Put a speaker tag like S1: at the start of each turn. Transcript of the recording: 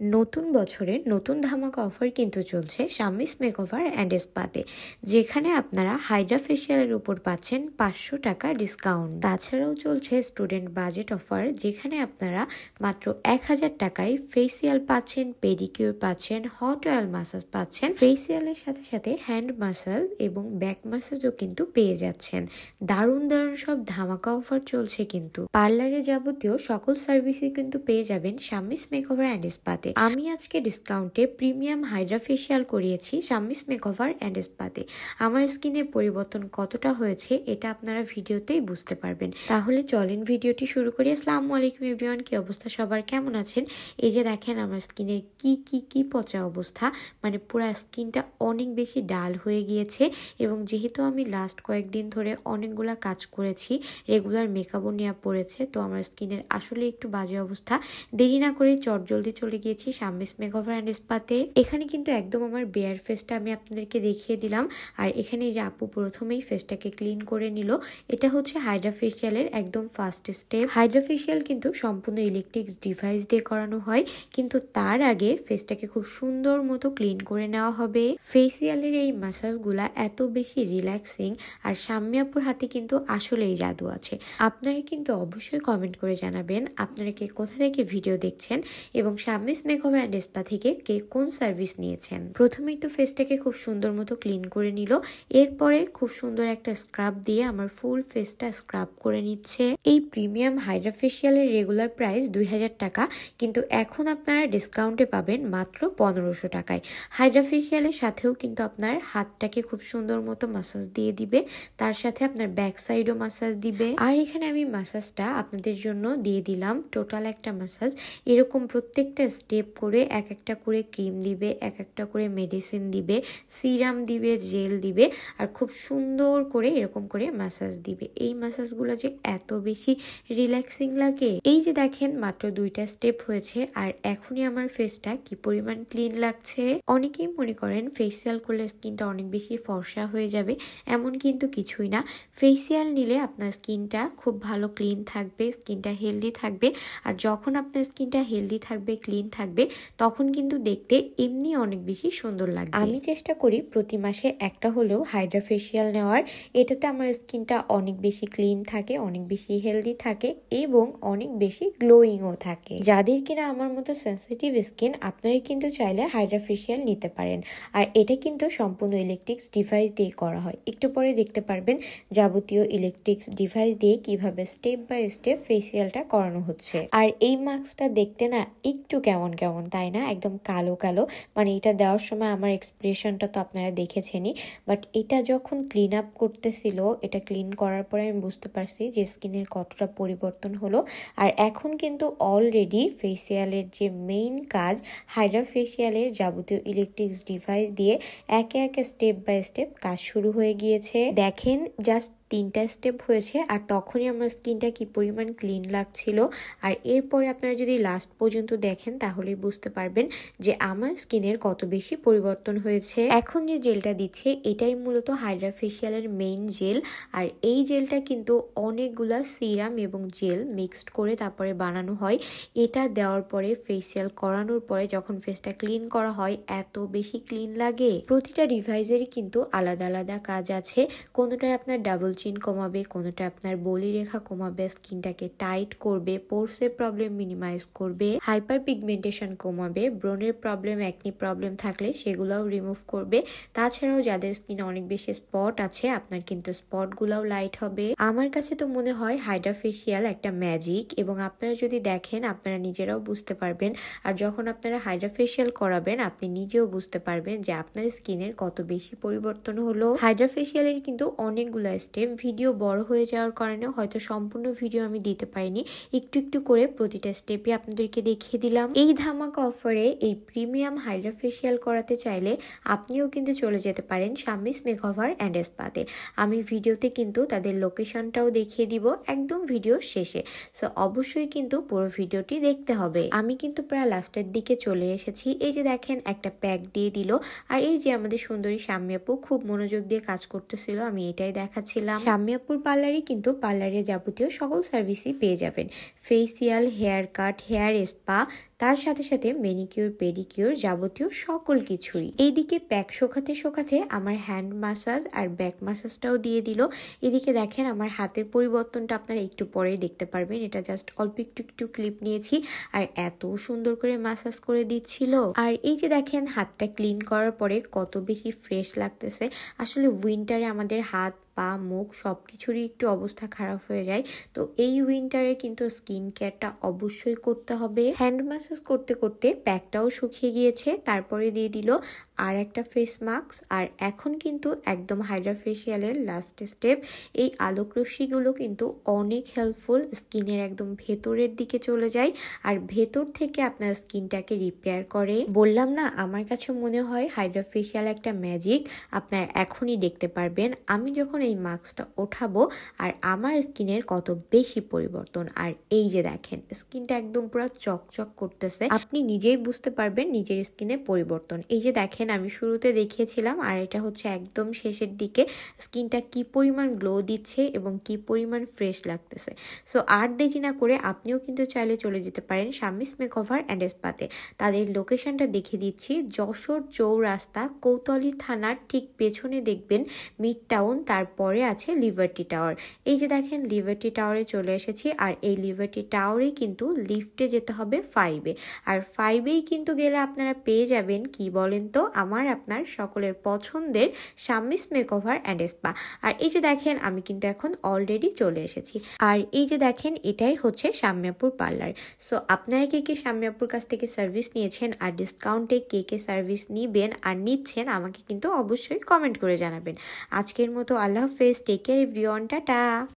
S1: নতুন বছরে নতুন ধামাকা অফার কিন্তু চলছে শাম্মিস মেকওভার অ্যান্ড স্পাতে, যেখানে আপনারা হাইড্রা ফেশিয়ালের উপর পাচ্ছেন 500 টাকা ডিসকাউন্ট। তাছাড়াও চলছে স্টুডেন্ট বাজেট অফার, যেখানে আপনারা মাত্র 1000 টাকায় ফেসিয়াল পাচ্ছেন, পেডিকিউর পাচ্ছেন, হট অয়েল ম্যাসাজ পাচ্ছেন, ফেসিয়ালের সাথে সাথে হ্যান্ড ম্যাসাজ এবং ব্যাক ম্যাসাজও কিন্তু পেয়ে যাচ্ছেন। দারুণ দারুণ সব ধামাকা অফার চলছে কিন্তু। পার্লারে যাবতীয় সকল সার্ভিসই কিন্তু পেয়ে যাবেন শাম্মিস মেকওভার অ্যান্ড স্পাতে। আমি আজকে ডিসকাউন্টে প্রিমিয়াম হাইড্রা ফেশিয়াল করিয়েছি শাম্মিস মেকওভার অ্যান্ড স্পাতে। আমার স্কিনের পরিবর্তন কতটা হয়েছে এটা আপনারা ভিডিওতেই বুঝতে পারবেন। তাহলে চলেন ভিডিওটি শুরু করি। আসসালামু আলাইকুম এভরিওয়ান, কি অবস্থা সবার, কেমন আছেন? এই যে দেখেন আমার স্কিনের কি পচা অবস্থা, মানে পুরো স্কিনটা অনেক বেশি ডাল হয়ে গিয়েছে। এবং যেহেতু আমি লাস্ট কয়েকদিন ধরে অনেকগুলা কাজ করেছি, রেগুলার মেকআপও নেওয়া পড়েছে, তো আমার স্কিনের আসলে একটু বাজে অবস্থা। দেরি না করে চটজলদি চলে গিয়েছি শাম্মিস মেকওভার অ্যান্ড স্পাতে। এখানে কিন্তু একদম আমার বেয়ার ফেসটা আমি আপনাদেরকে দেখিয়ে দিলাম। আর এখানে যে আপু প্রথমেই ফেসটাকে ক্লিন করে নিল, এটা হচ্ছে হাইড্রা ফেশিয়ালের একদম ফার্স্ট স্টেপ। হাইড্রা ফেশিয়াল কিন্তু সম্পূর্ণ ইলেকট্রিক্স ডিভাইস দিয়ে করানো হয়, কিন্তু তার আগে ফেসটাকে খুব সুন্দর মতো ক্লিন করে নেওয়া হবে। ফেসিয়ালের এই ম্যাসাজগুলা এত বেশি রিল্যাক্সিং, আর শাম্মি আপুর হাতে কিন্তু আসলেই জাদু আছে। আপনারা কিন্তু অবশ্যই কমেন্ট করে জানাবেন আপনারা কে কোথা থেকে ভিডিও দেখছেন এবং শাম্মিস মেকওভার অ্যান্ড স্পা থেকে কে কোন সার্ভিস নিয়েছেন। প্রথমেই তো ফেসটাকে খুব সুন্দর মতো ক্লিন করে নিল, এরপরে খুব সুন্দর একটা স্ক্রাব দিয়ে আমার ফুল ফেসটা স্ক্রাব করে নিচ্ছে। এই প্রিমিয়াম হাইড্রা ফেশিয়ালের রেগুলার প্রাইস 2000 টাকা, কিন্তু এখন আপনারা ডিসকাউন্টে পাবেন মাত্র 1500 টাকায়। হাইড্রা ফেশিয়ালের সাথেও কিন্তু আপনার হাতটাকে খুব সুন্দর মতো ম্যাসাজ দিয়ে দিবে, তার সাথে আপনার ব্যাক সাইডও ম্যাসাজ দিবে। আর এখানে আমি ম্যাসাজটা আপনাদের জন্য দিয়ে দিলাম টোটাল একটা ম্যাসাজ। এরকম প্রত্যেকটা স্টেপ করে এক একটা করে ক্রিম দিবে, এক একটা করে মেডিসিন দিবে, সিরাম দিবে, জেল দিবে, আর খুব সুন্দর করে এরকম করে ম্যাসাজ দিবে। এই ম্যাসাজগুলো যে এত বেশি রিল্যাক্সিং লাগে। এই যে দেখেন মাত্র 2টা স্টেপ হয়েছে, আর এখনই আমার ফেসটা কি পরিমাণ ক্লিন লাগছে। অনেকেই মনে করেন ফেসিয়াল করলে স্কিনটা অনেক বেশি ফর্সা হয়ে যাবে, এমন কিন্তু কিছুই না। ফেসিয়াল নিলে আপনার স্কিনটা খুব ভালো ক্লিন থাকবে, স্কিনটা হেলদি থাকবে। আর যখন আপনার স্কিনটা হেলদি থাকবে, ক্লিন থাকবে, তখন কিন্তু দেখতে এমনি অনেক বেশি সুন্দর লাগবে। আমি চেষ্টা করি প্রতি মাসে একটা হলেও হাইড্রা ফেশিয়াল নেওয়ার। এটাতে আমার স্কিনটা অনেক বেশি ক্লিন থাকে, অনেক বেশি হেলদি থাকে এবং অনেক বেশি গ্লোয়িংও থাকে। যাদের কিনা আমার মতো সেন্সিটিভ স্কিন, আপনারা কিন্তু চাইলে হাইড্রা ফেশিয়াল নিতে পারেন। আর এটা কিন্তু সম্পূর্ণ ইলেকট্রিক্স ডিভাইস দিয়ে করা হয়। একটু পরে দেখতে পারবেন যাবতীয় ইলেকট্রিক্স ডিভাইস দিয়ে কিভাবে স্টেপ বাই স্টেপ ফেসিয়ালটা করানো হচ্ছে। আর এই মাস্কটা দেখতে না একটু কেমন কেমন, তাই না? একদম কালো কালো, মানে এটা দেওয়ার সময় আমার এক্সপ্রেশনটা তো আপনারা দেখেছেনই। বাট এটা যখন ক্লিন আপ করতেছিল, এটা ক্লিন করার পরে আমি বুঝতে পারছি যে স্কিনের কতটা পরিবর্তন হলো। আর এখন কিন্তু অলরেডি ফেসিয়ালের যে মেইন কাজ, হাইড্রা ফেশিয়ালের যাবতীয় ইলেকট্রিক্স ডিভাইস দিয়ে একে একে স্টেপ বাই স্টেপ কাজ শুরু হয়ে গিয়েছে। দেখেন জাস্ট 3টা স্টেপ হয়েছে, আর তখনই আমার স্কিনটা কি পরিমাণ ক্লিন লাগছিল। আর এরপরে আপনারা যদি লাস্ট পর্যন্ত দেখেন তাহলেই বুঝতে পারবেন যে আমার স্কিনের কত বেশি পরিবর্তন হয়েছে। এখন যে জেলটা দিচ্ছে এটাই মূলত হাইড্রা ফেশিয়ালের মেইন জেল। আর এই জেলটা কিন্তু অনেকগুলা সিরাম এবং জেল মিক্সড করে তারপরে বানানো হয়। এটা দেওয়ার পরে ফেসিয়াল করানোর পরে যখন ফেসটা ক্লিন করা হয়, এত বেশি ক্লিন লাগে। প্রতিটা ডিভাইসেরই কিন্তু আলাদা আলাদা কাজ আছে। কোনোটায় আপনার ডাবল চিন কমাবে, কোনোটা আপনার বলি রেখা কমাবে, স্কিনটাকে টাইট করবে, পোরসের প্রবলেম মিনিমাইজ করবে, হাইপার পিগমেন্টেশন কমাবে, ব্রনের প্রবলেম, অ্যাকনি প্রবলেম থাকলে সেগুলোও রিমুভ করবে। তাছাড়াও যাদের স্কিনে অনেক বেশি স্পট আছে, আপনার কিন্তু স্পটগুলোও লাইট হবে। আমার কাছে তো মনে হয় হাইড্রা ফেশিয়াল একটা ম্যাজিক, এবং আপনারা যদি দেখেন আপনারা নিজেরাও বুঝতে পারবেন। আর যখন আপনারা হাইড্রা ফেশিয়াল করাবেন আপনি নিজেও বুঝতে পারবেন যে আপনার স্কিনের কত বেশি পরিবর্তন হলো। হাইড্রা ফেশিয়ালের কিন্তু অনেকগুলো স্টেপ, ভিডিও বড় হয়ে যাওয়ার কারণে হয়তো সম্পূর্ণ ভিডিও আমি দিতে পারিনি, একটু একটু করে প্রতিটা স্টেপে আপনাদেরকে দেখিয়ে দিলাম। এই ধামাকা অফারে এই প্রিমিয়াম হাইড্রা ফেশিয়াল করাতে চাইলে আপনিও কিন্তু চলে যেতে পারেন শাম্মিস মেকওভার অ্যান্ড স্পাতে। আমি ভিডিওতে কিন্তু তাদের লোকেশনটাও দেখিয়ে দিব একদম ভিডিও শেষে, সো অবশ্যই কিন্তু পুরো ভিডিওটি দেখতে হবে। আমি কিন্তু প্রায় লাস্টের দিকে চলে এসেছি। এই যে দেখেন একটা প্যাক দিয়ে দিল, আর এই যে আমাদের সুন্দরী শাম্মি আপু খুব মনোযোগ দিয়ে কাজ করতেছিল, আমি এটাই দেখাচ্ছিলাম। আসলাম। শাম্মী আপুর পার্লারে কিন্তু পার্লারের যাবতীয় সকল সার্ভিসই পেয়ে যাবেন। Facial, haircut, hair spa, তার সাথে সাথে ম্যানিকিউর, পেডিকিউর, যাবতীয় সকল কিছুই। এইদিকে ব্যাক শোকাতে আমার হ্যান্ড মাসাজ আর ব্যাক মাসাজটাও দিয়ে দিল। এদিকে দেখেন আমার হাতের পরিবর্তনটা আপনারা একটু পরেই দেখতে পারবেন। এটা জাস্ট অল্প একটু ক্লিপ নিয়েছি আর এত সুন্দর করে মাসাজ করে দিচ্ছিল। আর এই যে দেখেন হাতটা ক্লিন করার পরে কত বেশি ফ্রেশ লাগতেছে। আসলে উইন্টারে আমাদের হাত, পা, মুখ সবকিছুরই একটু অবস্থা খারাপ হয়ে যায়। তো এই উইন্টারে কিন্তু স্কিন কেয়ারটা অবশ্যই করতে হবে। হ্যান্ড ম্যাসাজ করতে করতে ব্যাকটাও শুকিয়ে গিয়েছে, তারপরে দিয়ে দিল আর একটা ফেস মাস্ক। আর এখন কিন্তু একদম হাইড্রা ফেশিয়ালের লাস্ট স্টেপ। এই আলোক রশ্মিগুলো কিন্তু অনেক হেল্পফুল, স্কিনের একদম ভেতরের দিকে চলে যায় আর ভেতর থেকে আপনার স্কিনটাকে রিপেয়ার করে। বললাম না, আমার কাছে মনে হয় হাইড্রা ফেশিয়াল একটা ম্যাজিক। আপনারা এখনই দেখতে পারবেন আমি যখন এই মাস্কটা ওঠাবো আর আমার স্কিনের কত বেশি পরিবর্তন। আর এই যে দেখেন স্কিনটা একদম পুরো চকচক করতেছে, আপনি নিজেই বুঝতে পারবেন নিজের স্কিনের পরিবর্তন। এই যে দেখেন আমি শুরুতে দেখিয়েছিলাম আর এটা হচ্ছে একদম শেষের দিকে, স্কিনটা কি পরিমাণ গ্লো দিচ্ছে এবং কি পরিমাণ ফ্রেশ লাগতেছে। সো আর দেরি না করে আপনিও কিন্তু চাইলে চলে যেতে পারেন শাম্মীস মেকওভার অ্যান্ড স্পাতে। তাদের লোকেশনটা দেখে দিচ্ছি, যশোর চৌরাস্তা, কোতোয়ালি থানার ঠিক পেছনে দেখবেন মিড টাউন, তারপরে আছে লিবার্টি টাওয়ার। এই যে দেখেন লিবার্টি টাওয়ারে চলে এসেছি আর এই লিবার্টি টাওয়ারে কিন্তু লিফটে যেতে হবে 5-এ। আর 5-এই কিন্তু গেলে আপনারা পেয়ে যাবেন কি বলেন তো, আমার আপনার সকলের পছন্দের শাম্মীস মেকওভার অ্যান্ড স্পা। আর এই যে দেখেন আমি কিন্তু এখন অলরেডি চলে এসেছি। আর এই যে দেখেন এটাই হচ্ছে শাম্মী আপুর পার্লার। সো আপনারা কে শাম্মী আপুর কাছ থেকে সার্ভিস নিয়েছেন আর ডিসকাউন্টে কে সার্ভিস নিবেন আর নিচ্ছেন আমাকে কিন্তু অবশ্যই কমেন্ট করে জানাবেন। আজকের মতো আল্লাহ হাফেজ, টেক কেয়ার এভরিওয়ান, টাটা।